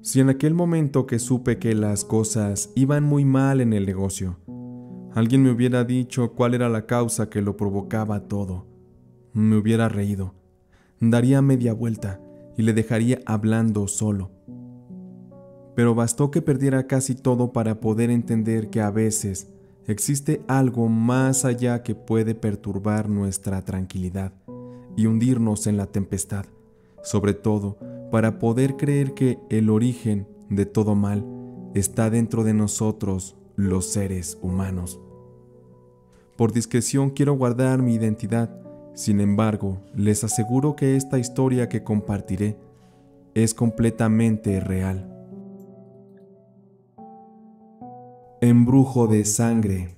Si en aquel momento que supe que las cosas iban muy mal en el negocio, alguien me hubiera dicho cuál era la causa que lo provocaba todo, me hubiera reído, daría media vuelta y le dejaría hablando solo. Pero bastó que perdiera casi todo para poder entender que a veces existe algo más allá que puede perturbar nuestra tranquilidad y hundirnos en la tempestad, sobre todo para poder creer que el origen de todo mal está dentro de nosotros, los seres humanos. Por discreción quiero guardar mi identidad, sin embargo, les aseguro que esta historia que compartiré es completamente real. Embrujo de sangre.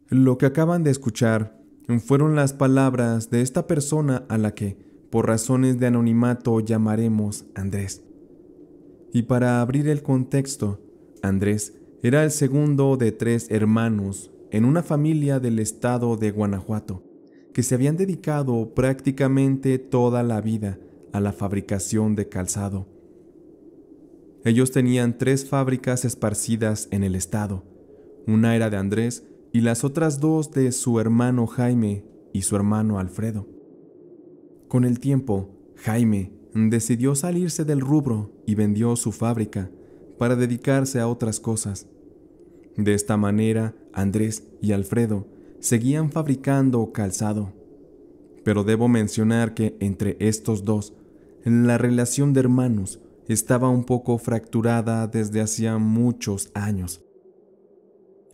Lo que acaban de escuchar fueron las palabras de esta persona a la que, por razones de anonimato, llamaremos Andrés. Y para abrir el contexto, Andrés era el segundo de 3 hermanos en una familia del estado de Guanajuato, que se habían dedicado prácticamente toda la vida a la fabricación de calzado. Ellos tenían 3 fábricas esparcidas en el estado. Una era de Andrés y las otras 2 de su hermano Jaime y su hermano Alfredo. Con el tiempo, Jaime decidió salirse del rubro y vendió su fábrica para dedicarse a otras cosas. De esta manera, Andrés y Alfredo seguían fabricando calzado. Pero debo mencionar que entre estos dos, la relación de hermanos estaba un poco fracturada desde hacía muchos años.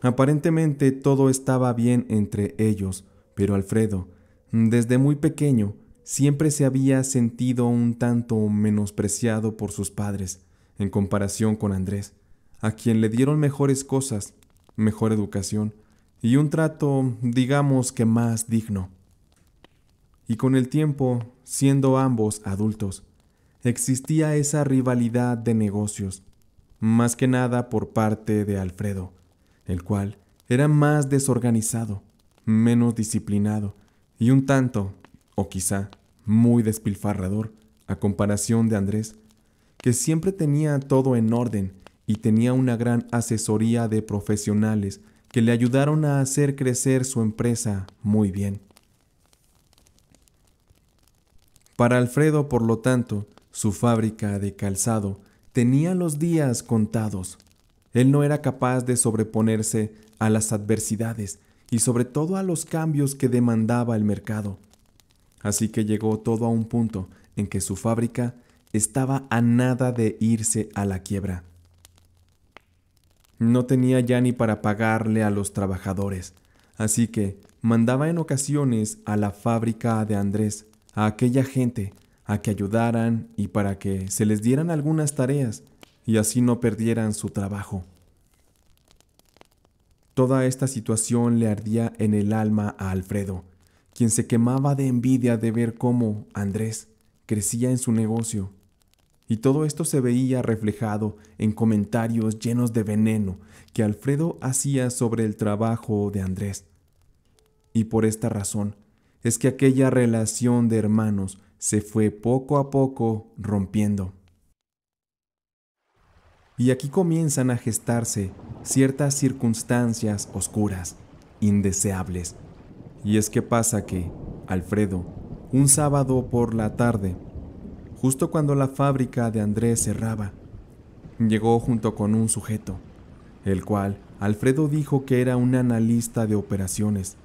Aparentemente todo estaba bien entre ellos, pero Alfredo, desde muy pequeño, siempre se había sentido un tanto menospreciado por sus padres en comparación con Andrés, a quien le dieron mejores cosas, mejor educación y un trato, digamos que más digno. Y con el tiempo, siendo ambos adultos, existía esa rivalidad de negocios, más que nada por parte de Alfredo, el cual era más desorganizado, menos disciplinado y un tanto, o quizá muy despilfarrador, a comparación de Andrés, que siempre tenía todo en orden y tenía una gran asesoría de profesionales que le ayudaron a hacer crecer su empresa muy bien. Para Alfredo, por lo tanto, su fábrica de calzado tenía los días contados. Él no era capaz de sobreponerse a las adversidades y sobre todo a los cambios que demandaba el mercado. Así que llegó todo a un punto en que su fábrica estaba a nada de irse a la quiebra. No tenía ya ni para pagarle a los trabajadores, así que mandaba en ocasiones a la fábrica de Andrés a aquella gente a que ayudaran y para que se les dieran algunas tareas y así no perdieran su trabajo. Toda esta situación le ardía en el alma a Alfredo, quien se quemaba de envidia de ver cómo Andrés crecía en su negocio. Y todo esto se veía reflejado en comentarios llenos de veneno que Alfredo hacía sobre el trabajo de Andrés. Y por esta razón es que aquella relación de hermanos se fue poco a poco rompiendo. Y aquí comienzan a gestarse ciertas circunstancias oscuras, indeseables. Y es que pasa que Alfredo, un sábado por la tarde, justo cuando la fábrica de Andrés cerraba, llegó junto con un sujeto, el cual Alfredo dijo que era un analista de operaciones,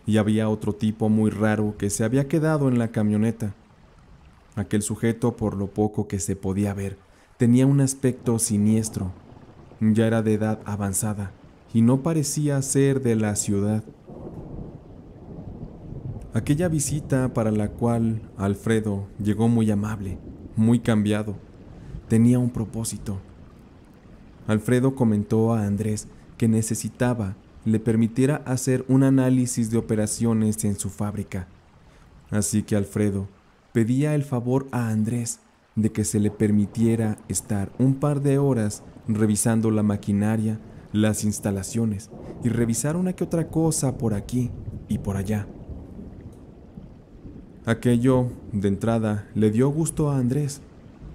y había otro tipo muy raro que se había quedado en la camioneta. Aquel sujeto, por lo poco que se podía ver, tenía un aspecto siniestro. Ya era de edad avanzada y no parecía ser de la ciudad. Aquella visita para la cual Alfredo llegó muy amable, muy cambiado, tenía un propósito. Alfredo comentó a Andrés que necesitaba le permitiera hacer un análisis de operaciones en su fábrica. Así que Alfredo pedía el favor a Andrés de que se le permitiera estar un par de horas revisando la maquinaria, las instalaciones y revisar una que otra cosa por aquí y por allá. Aquello, de entrada, le dio gusto a Andrés,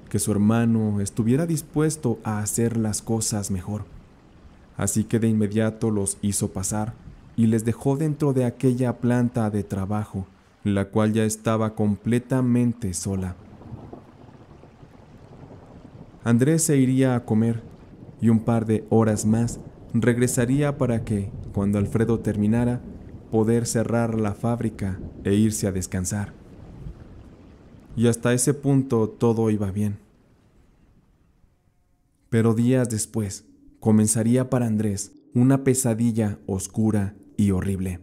que su hermano estuviera dispuesto a hacer las cosas mejor. Así que de inmediato los hizo pasar y les dejó dentro de aquella planta de trabajo, la cual ya estaba completamente sola. Andrés se iría a comer y un par de horas más regresaría para que, cuando Alfredo terminara, poder cerrar la fábrica e irse a descansar. Y hasta ese punto todo iba bien. Pero días después comenzaría para Andrés una pesadilla oscura y horrible.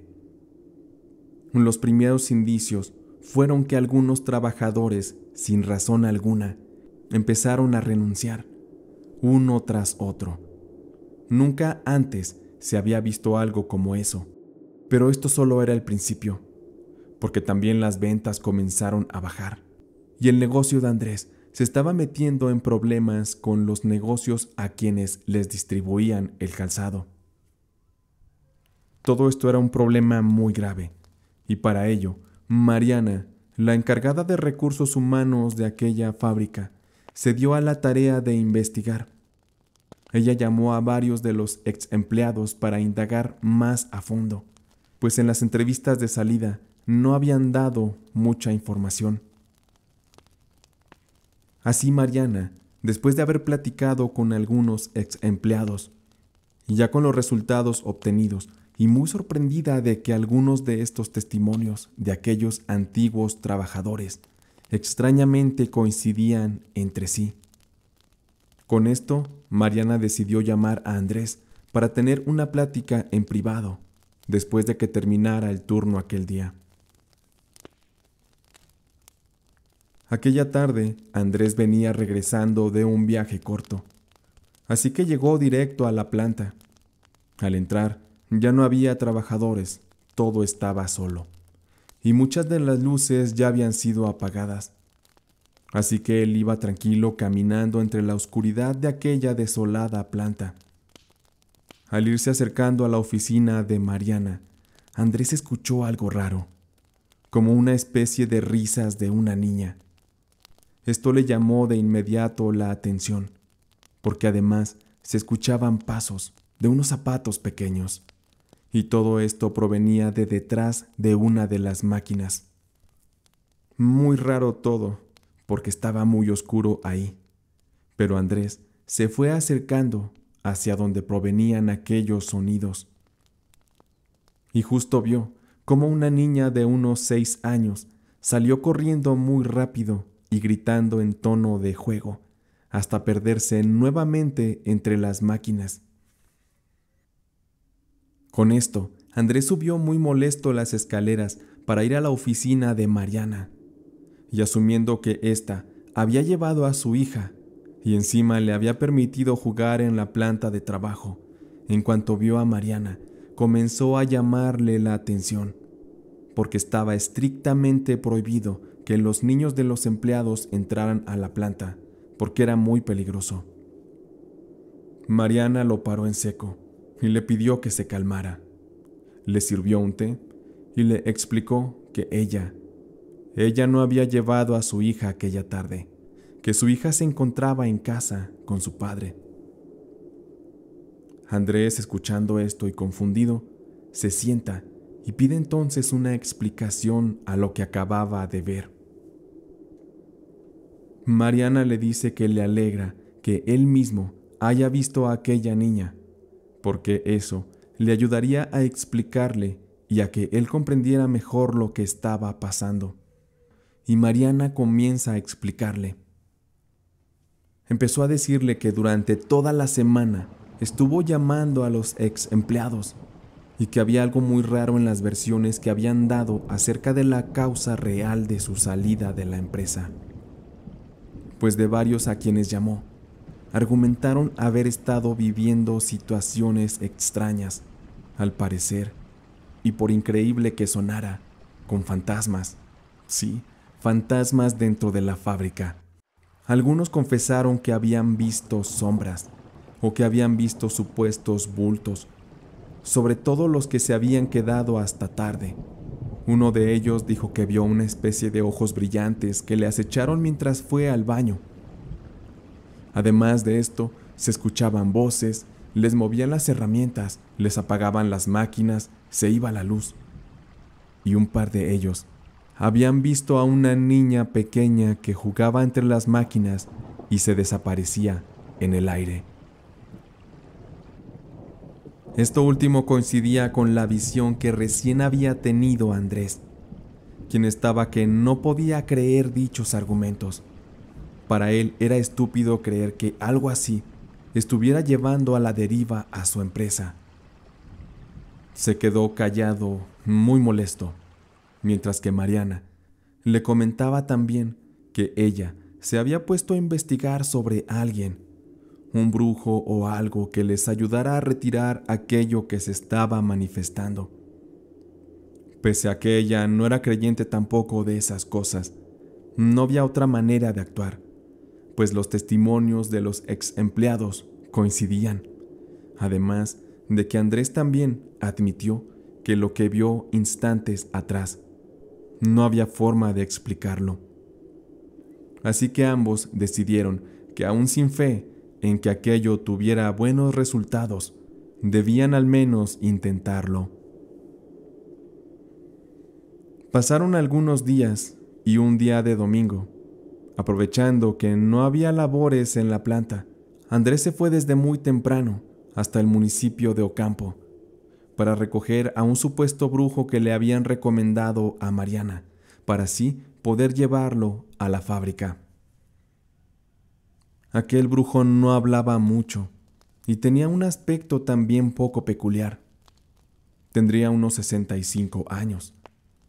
Los primeros indicios fueron que algunos trabajadores, sin razón alguna, empezaron a renunciar, uno tras otro. Nunca antes se había visto algo como eso, pero esto solo era el principio, porque también las ventas comenzaron a bajar, y el negocio de Andrés se estaba metiendo en problemas con los negocios a quienes les distribuían el calzado. Todo esto era un problema muy grave, y para ello, Mariana, la encargada de recursos humanos de aquella fábrica, se dio a la tarea de investigar. Ella llamó a varios de los ex empleados para indagar más a fondo, pues en las entrevistas de salida no habían dado mucha información. Así Mariana, después de haber platicado con algunos ex empleados, y ya con los resultados obtenidos, y muy sorprendida de que algunos de estos testimonios de aquellos antiguos trabajadores extrañamente coincidían entre sí. Con esto, Mariana decidió llamar a Andrés para tener una plática en privado, después de que terminara el turno aquel día. Aquella tarde, Andrés venía regresando de un viaje corto, así que llegó directo a la planta. Al entrar, ya no había trabajadores, todo estaba solo, y muchas de las luces ya habían sido apagadas. Así que él iba tranquilo caminando entre la oscuridad de aquella desolada planta. Al irse acercando a la oficina de Mariana, Andrés escuchó algo raro, como una especie de risas de una niña. Esto le llamó de inmediato la atención, porque además se escuchaban pasos de unos zapatos pequeños, y todo esto provenía de detrás de una de las máquinas. Muy raro todo, porque estaba muy oscuro ahí, pero Andrés se fue acercando hacia donde provenían aquellos sonidos. Y justo vio cómo una niña de unos 6 años salió corriendo muy rápido y gritando en tono de juego, hasta perderse nuevamente entre las máquinas. Con esto, Andrés subió muy molesto las escaleras para ir a la oficina de Mariana, y asumiendo que ésta había llevado a su hija y encima le había permitido jugar en la planta de trabajo, en cuanto vio a Mariana, comenzó a llamarle la atención, porque estaba estrictamente prohibido que los niños de los empleados entraran a la planta, porque era muy peligroso. Mariana lo paró en seco y le pidió que se calmara. Le sirvió un té y le explicó que ella no había llevado a su hija aquella tarde, que su hija se encontraba en casa con su padre. Andrés, escuchando esto y confundido, se sienta y pide entonces una explicación a lo que acababa de ver. Mariana le dice que le alegra que él mismo haya visto a aquella niña, porque eso le ayudaría a explicarle y a que él comprendiera mejor lo que estaba pasando. Y Mariana comienza a explicarle. Empezó a decirle que durante toda la semana estuvo llamando a los ex empleados y que había algo muy raro en las versiones que habían dado acerca de la causa real de su salida de la empresa. Pues de varios a quienes llamó, argumentaron haber estado viviendo situaciones extrañas, al parecer, y por increíble que sonara, con fantasmas. Sí, fantasmas dentro de la fábrica. Algunos confesaron que habían visto sombras o que habían visto supuestos bultos, sobre todo los que se habían quedado hasta tarde, Uno de ellos dijo que vio una especie de ojos brillantes que le acecharon mientras fue al baño. Además de esto, se escuchaban voces, les movían las herramientas, les apagaban las máquinas, se iba la luz. Y un par de ellos habían visto a una niña pequeña que jugaba entre las máquinas y se desaparecía en el aire. Esto último coincidía con la visión que recién había tenido Andrés, quien estaba que no podía creer dichos argumentos. Para él era estúpido creer que algo así estuviera llevando a la deriva a su empresa. Se quedó callado, muy molesto, mientras que Mariana le comentaba también que ella se había puesto a investigar sobre alguien, un brujo o algo que les ayudara a retirar aquello que se estaba manifestando. Pese a que ella no era creyente tampoco de esas cosas, no había otra manera de actuar, pues los testimonios de los ex empleados coincidían, además de que Andrés también admitió que lo que vio instantes atrás no había forma de explicarlo. Así que ambos decidieron que aún sin fe en que aquello tuviera buenos resultados, debían al menos intentarlo. Pasaron algunos días y un día de domingo. Aprovechando que no había labores en la planta, Andrés se fue desde muy temprano hasta el municipio de Ocampo para recoger a un supuesto brujo que le habían recomendado a Mariana, para así poder llevarlo a la fábrica. Aquel brujo no hablaba mucho y tenía un aspecto también poco peculiar. Tendría unos 65 años.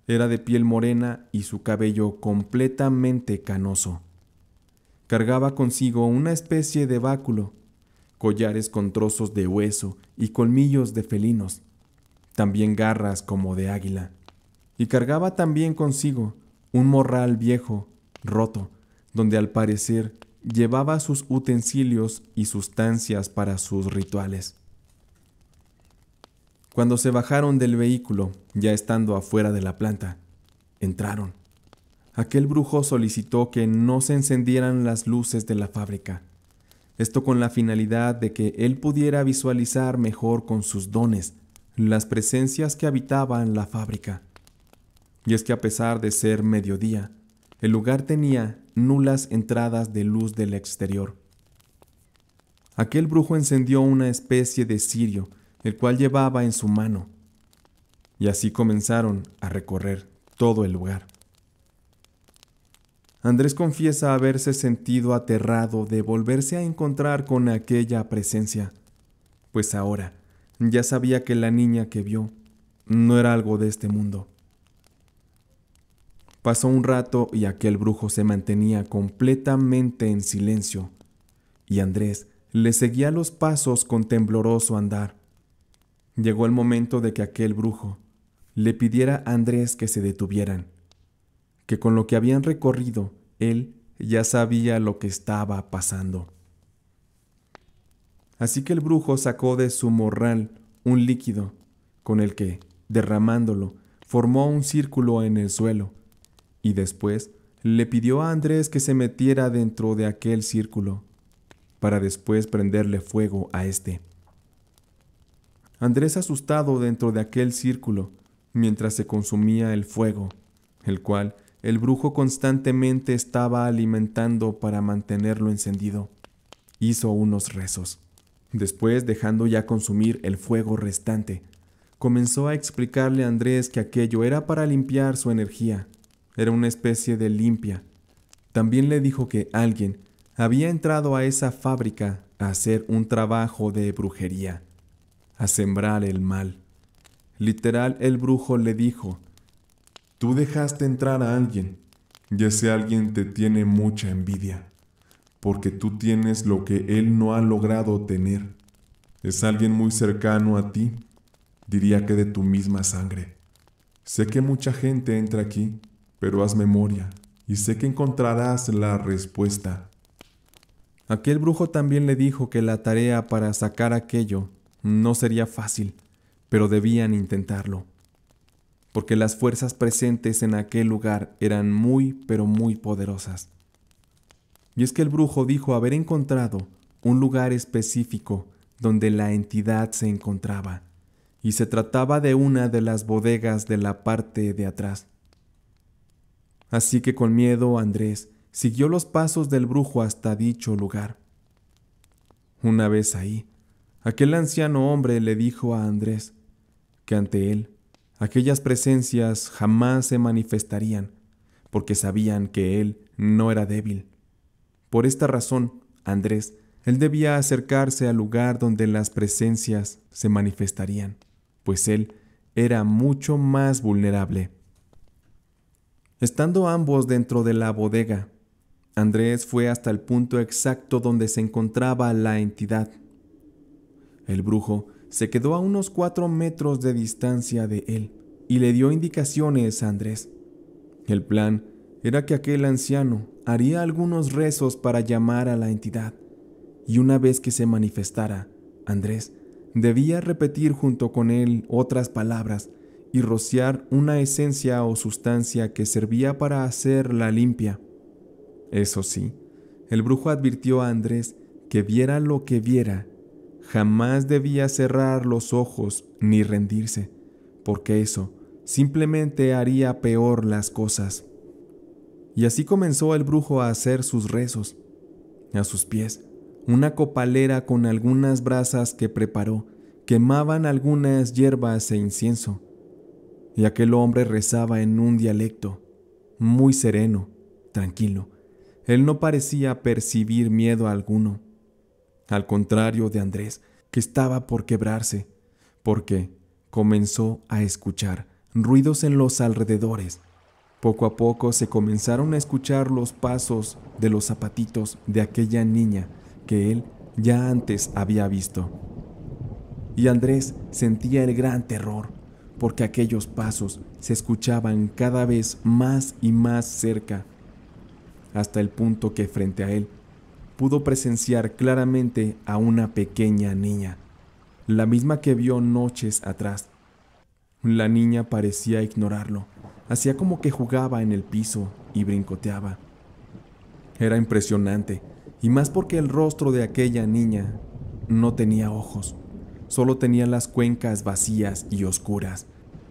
Era de piel morena y su cabello completamente canoso. Cargaba consigo una especie de báculo, collares con trozos de hueso y colmillos de felinos, también garras como de águila, y cargaba también consigo un morral viejo, roto, donde al parecer llevaba sus utensilios y sustancias para sus rituales. Cuando se bajaron del vehículo, ya estando afuera de la planta, entraron. Aquel brujo solicitó que no se encendieran las luces de la fábrica, esto con la finalidad de que él pudiera visualizar mejor con sus dones las presencias que habitaban la fábrica. Y es que a pesar de ser mediodía, el lugar tenía nulas entradas de luz del exterior. Aquel brujo encendió una especie de cirio, el cual llevaba en su mano, y así comenzaron a recorrer todo el lugar. Andrés confiesa haberse sentido aterrado de volverse a encontrar con aquella presencia, pues ahora ya sabía que la niña que vio no era algo de este mundo. Pasó un rato y aquel brujo se mantenía completamente en silencio, y Andrés le seguía los pasos con tembloroso andar. Llegó el momento de que aquel brujo le pidiera a Andrés que se detuvieran, que con lo que habían recorrido, él ya sabía lo que estaba pasando. Así que el brujo sacó de su morral un líquido, con el que, derramándolo, formó un círculo en el suelo, y después le pidió a Andrés que se metiera dentro de aquel círculo, para después prenderle fuego a este. Andrés, asustado dentro de aquel círculo, mientras se consumía el fuego, el cual el brujo constantemente estaba alimentando para mantenerlo encendido, hizo unos rezos. Después, dejando ya consumir el fuego restante, comenzó a explicarle a Andrés que aquello era para limpiar su energía, era una especie de limpia. También le dijo que alguien había entrado a esa fábrica a hacer un trabajo de brujería, a sembrar el mal. Literal, el brujo le dijo: tú dejaste entrar a alguien, y ese alguien te tiene mucha envidia, porque tú tienes lo que él no ha logrado tener. Es alguien muy cercano a ti, diría que de tu misma sangre. Sé que mucha gente entra aquí, pero haz memoria, y sé que encontrarás la respuesta. Aquel brujo también le dijo que la tarea para sacar aquello no sería fácil, pero debían intentarlo. porque las fuerzas presentes en aquel lugar eran muy, pero muy poderosas. Y es que el brujo dijo haber encontrado un lugar específico donde la entidad se encontraba, y se trataba de una de las bodegas de la parte de atrás. Así que con miedo Andrés siguió los pasos del brujo hasta dicho lugar. Una vez ahí, aquel anciano hombre le dijo a Andrés que ante él aquellas presencias jamás se manifestarían, porque sabían que él no era débil. Por esta razón, él debía acercarse al lugar donde las presencias se manifestarían, pues él era mucho más vulnerable. Estando ambos dentro de la bodega, Andrés fue hasta el punto exacto donde se encontraba la entidad. El brujo se quedó a unos 4 metros de distancia de él y le dio indicaciones a Andrés. El plan era que aquel anciano haría algunos rezos para llamar a la entidad, y una vez que se manifestara, Andrés debía repetir junto con él otras palabras y rociar una esencia o sustancia que servía para hacerla limpia. Eso sí, el brujo advirtió a Andrés que viera lo que viera, jamás debía cerrar los ojos ni rendirse, porque eso simplemente haría peor las cosas. Y así comenzó el brujo a hacer sus rezos. A sus pies, una copalera con algunas brasas que preparó quemaban algunas hierbas e incienso, y aquel hombre rezaba en un dialecto muy sereno, tranquilo. Él no parecía percibir miedo alguno, al contrario de Andrés, que estaba por quebrarse, porque comenzó a escuchar ruidos en los alrededores. Poco a poco se comenzaron a escuchar los pasos de los zapatitos de aquella niña que él ya antes había visto. Y Andrés sentía el gran terror, porque aquellos pasos se escuchaban cada vez más y más cerca, hasta el punto que frente a él pudo presenciar claramente a una pequeña niña, la misma que vio noches atrás. La niña parecía ignorarlo, hacía como que jugaba en el piso y brincoteaba. Era impresionante, y más porque el rostro de aquella niña no tenía ojos, solo tenía las cuencas vacías y oscuras,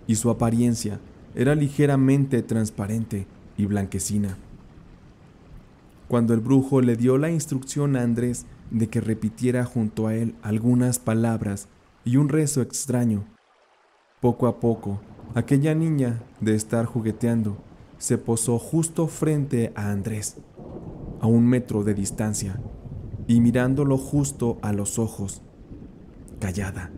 y su apariencia era ligeramente transparente y blanquecina. Cuando el brujo le dio la instrucción a Andrés de que repitiera junto a él algunas palabras y un rezo extraño, poco a poco, aquella niña, de estar jugueteando, se posó justo frente a Andrés, a 1 metro de distancia, y mirándolo justo a los ojos, callada.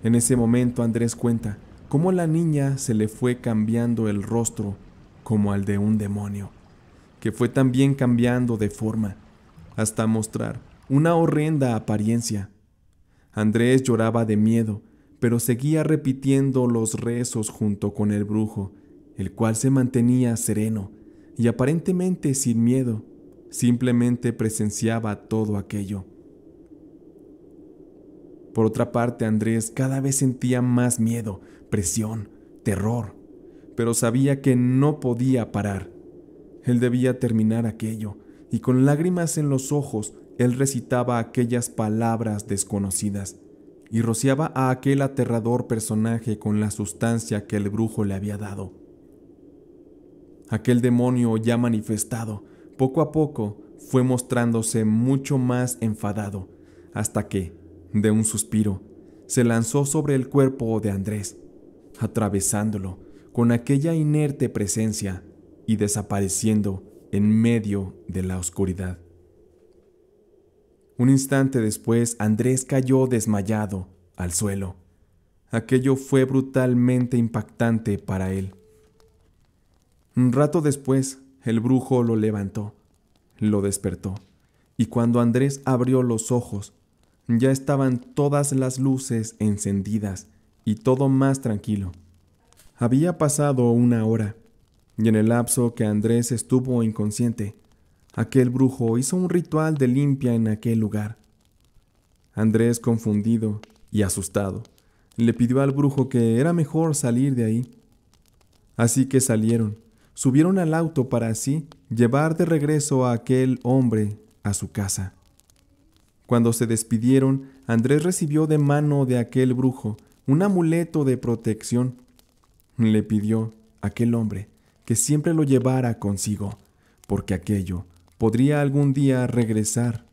En ese momento Andrés cuenta cómo la niña se le fue cambiando el rostro como al de un demonio, que fue también cambiando de forma, hasta mostrar una horrenda apariencia. Andrés lloraba de miedo, pero seguía repitiendo los rezos junto con el brujo, el cual se mantenía sereno y aparentemente sin miedo, simplemente presenciaba todo aquello. Por otra parte, Andrés cada vez sentía más miedo, presión, terror, pero sabía que no podía parar. Él debía terminar aquello, y con lágrimas en los ojos, él recitaba aquellas palabras desconocidas y rociaba a aquel aterrador personaje con la sustancia que el brujo le había dado. Aquel demonio ya manifestado, poco a poco, fue mostrándose mucho más enfadado, hasta que, de un suspiro, se lanzó sobre el cuerpo de Andrés, atravesándolo con aquella inerte presencia y desapareciendo en medio de la oscuridad. Un instante después, Andrés cayó desmayado al suelo. Aquello fue brutalmente impactante para él. Un rato después, el brujo lo levantó, lo despertó, y cuando Andrés abrió los ojos, ya estaban todas las luces encendidas y todo más tranquilo. Había pasado 1 hora, y en el lapso que Andrés estuvo inconsciente, aquel brujo hizo un ritual de limpia en aquel lugar. Andrés, confundido y asustado, le pidió al brujo que era mejor salir de ahí, Así que salieron, subieron al auto para así llevar de regreso a aquel hombre a su casa. Cuando se despidieron, Andrés recibió de mano de aquel brujo un amuleto de protección. Le pidió a aquel hombre que siempre lo llevara consigo, porque aquello podría algún día regresar.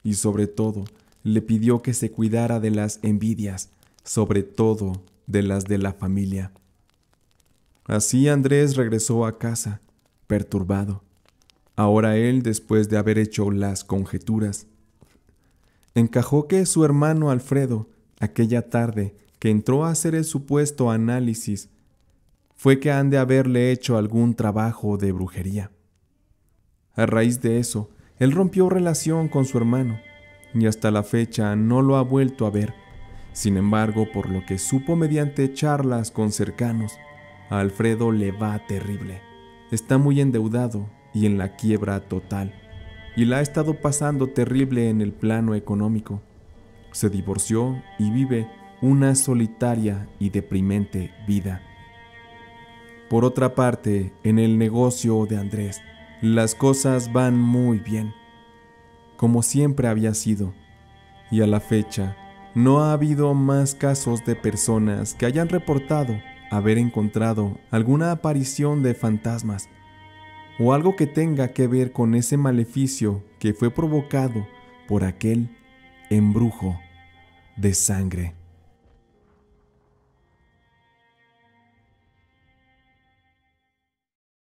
Y sobre todo, le pidió que se cuidara de las envidias, sobre todo de las de la familia. Así Andrés regresó a casa, perturbado. Ahora él, después de haber hecho las conjeturas, encajó que su hermano Alfredo, aquella tarde que entró a hacer el supuesto análisis, fue que han de haberle hecho algún trabajo de brujería. A raíz de eso, él rompió relación con su hermano y hasta la fecha no lo ha vuelto a ver. Sin embargo, por lo que supo mediante charlas con cercanos, a Alfredo le va terrible. Está muy endeudado y en la quiebra total, y la ha estado pasando terrible en el plano económico. Se divorció y vive una solitaria y deprimente vida. Por otra parte, en el negocio de Andrés, las cosas van muy bien, como siempre había sido, y a la fecha no ha habido más casos de personas que hayan reportado haber encontrado alguna aparición de fantasmas o algo que tenga que ver con ese maleficio que fue provocado por aquel embrujo de sangre.